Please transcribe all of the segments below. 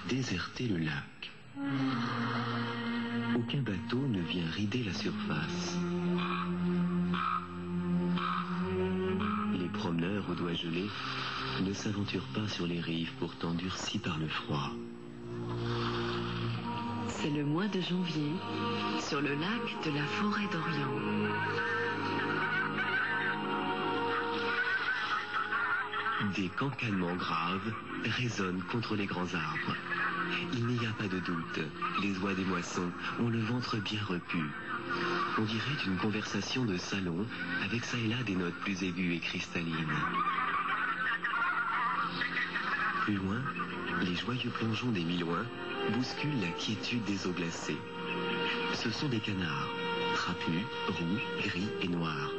déserter le lac. Aucun bateau ne vient rider la surface. Les promeneurs aux doigts gelés ne s'aventurent pas sur les rives pourtant durcies par le froid. C'est le mois de janvier, sur le lac de la Forêt d'Orient. Des cancans graves résonnent contre les grands arbres. Il n'y a pas de doute, les oies des moissons ont le ventre bien repu. On dirait une conversation de salon, avec ça et là des notes plus aiguës et cristallines. Plus loin, les joyeux plongeons des Milouins bousculent la quiétude des eaux glacées. Ce sont des canards, trapus, roux, gris et noirs.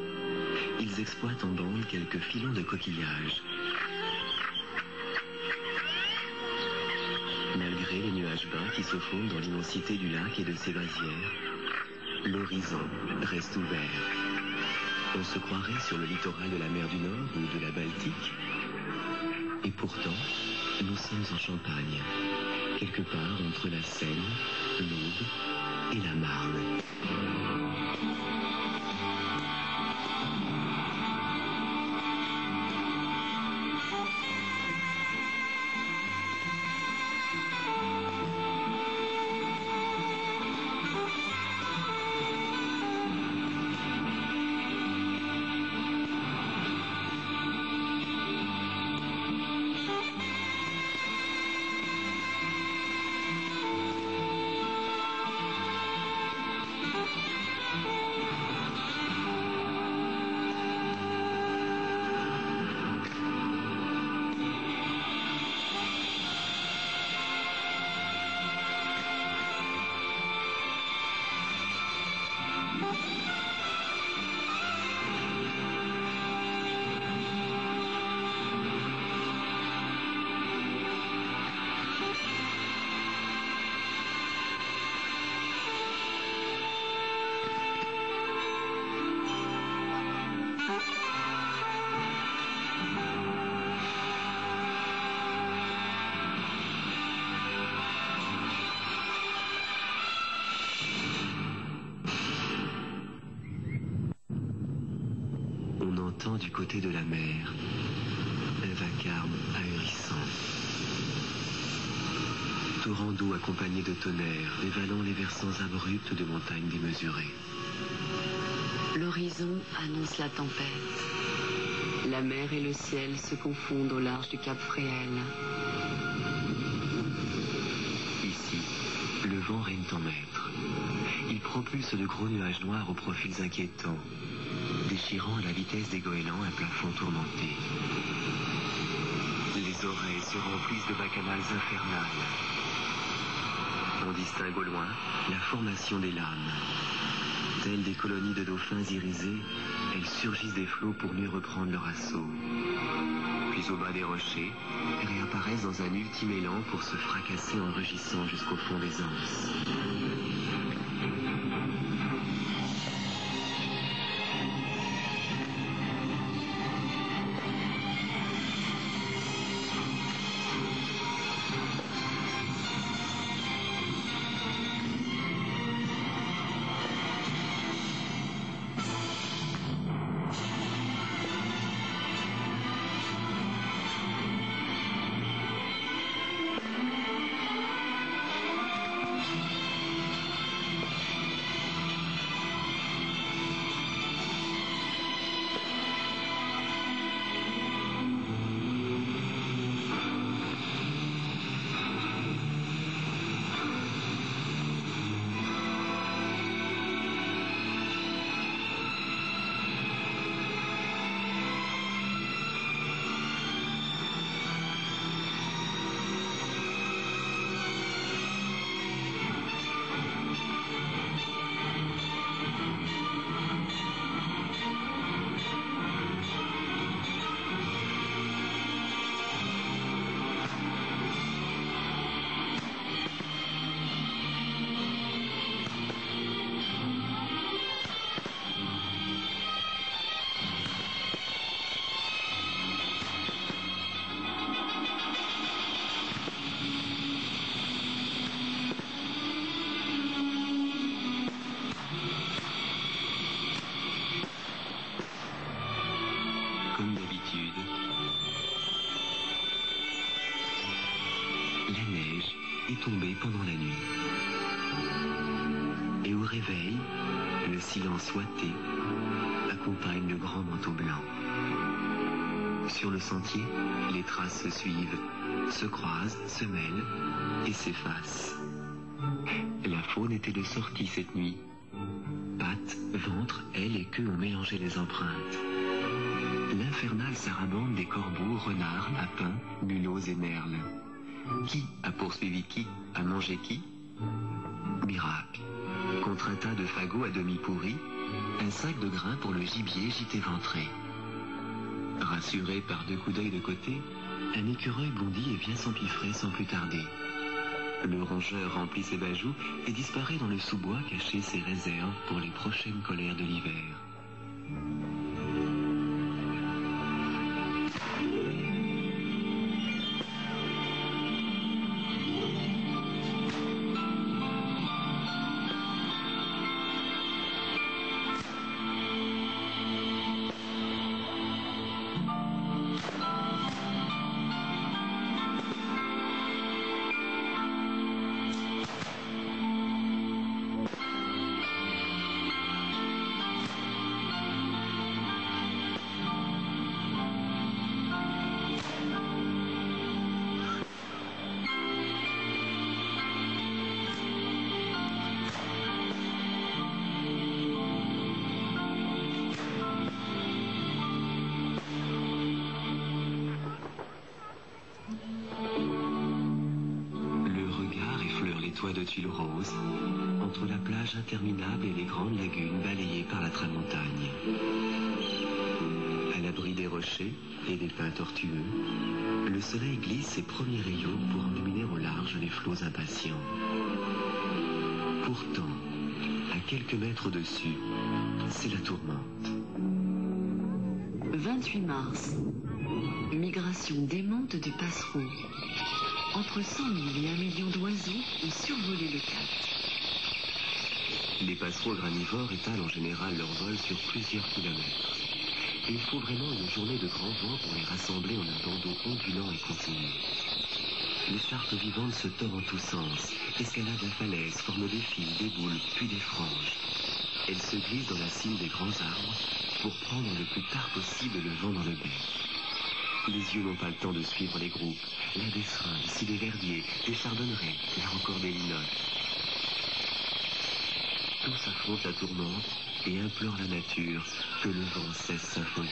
Ils exploitent en bande quelques filons de coquillages. Malgré les nuages bas qui se fondent dans l'immensité du lac et de ses vasières, l'horizon reste ouvert. On se croirait sur le littoral de la mer du Nord ou de la Baltique. Et pourtant, nous sommes en Champagne, quelque part entre la Seine, l'Aube et la Marne. Du côté de la mer, un vacarme ahurissant. Torrent d'eau accompagné de tonnerre, dévalant les versants abrupts de montagnes démesurées. L'horizon annonce la tempête. La mer et le ciel se confondent au large du Cap Fréhel. Ici, le vent règne en maître. Il propulse de gros nuages noirs aux profils inquiétants, déchirant à la vitesse des goélands un plafond tourmenté. Les oreilles se remplissent de bacchanales infernales. On distingue au loin la formation des lames. Telles des colonies de dauphins irisés, elles surgissent des flots pour mieux reprendre leur assaut. Puis au bas des rochers, réapparaissent dans un ultime élan pour se fracasser en rugissant jusqu'au fond des anses. est tombée pendant la nuit. Et au réveil, le silence ouaté accompagne le grand manteau blanc. Sur le sentier, les traces se suivent, se croisent, se mêlent et s'effacent. La faune était de sortie cette nuit. Pattes, ventre, ailes et queue ont mélangé les empreintes. L'infernal sarabande des corbeaux, renards, lapins, mulots et merles. Qui a poursuivi qui, a mangé qui? Miracle. Contre un tas de fagots à demi pourris, un sac de grains pour le gibier gîte éventré. Rassuré par 2 coups d'œil de côté, un écureuil bondit et vient s'empiffrer sans plus tarder. Le rongeur remplit ses bajoux et disparaît dans le sous-bois cacher ses réserves pour les prochaines colères de l'hiver. Toit de tuiles roses, entre la plage interminable et les grandes lagunes balayées par la tramontagne. À l'abri des rochers et des pins tortueux, le soleil glisse ses premiers rayons pour illuminer au large les flots impatients. Pourtant, à quelques mètres au-dessus, c'est la tourmente. 28 mars. Migration démente du passereau. Entre 100 000 et 1 million d'oiseaux ont survolé le cap. Les passereaux granivores étalent en général leur vol sur plusieurs kilomètres. Il faut vraiment une journée de grand vent pour les rassembler en un bandeau ondulant et continu. L'écharpe vivante se tord en tous sens, escalade la falaise, forme des fils, des boules, puis des franges. Elle se glisse dans la cime des grands arbres pour prendre le plus tard possible le vent dans le bec. Les yeux n'ont pas le temps de suivre les groupes. Là des seringues, ici des verdiers, des chardonnerets, là encore des linottes. Tous affrontent la tourmente et implorent la nature que le vent cesse sa folie.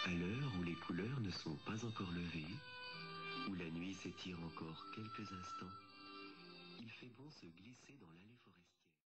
À l'heure où les couleurs ne sont pas encore levées, où la nuit s'étire encore quelques instants, il fait bon se glisser dans l'allée forestière.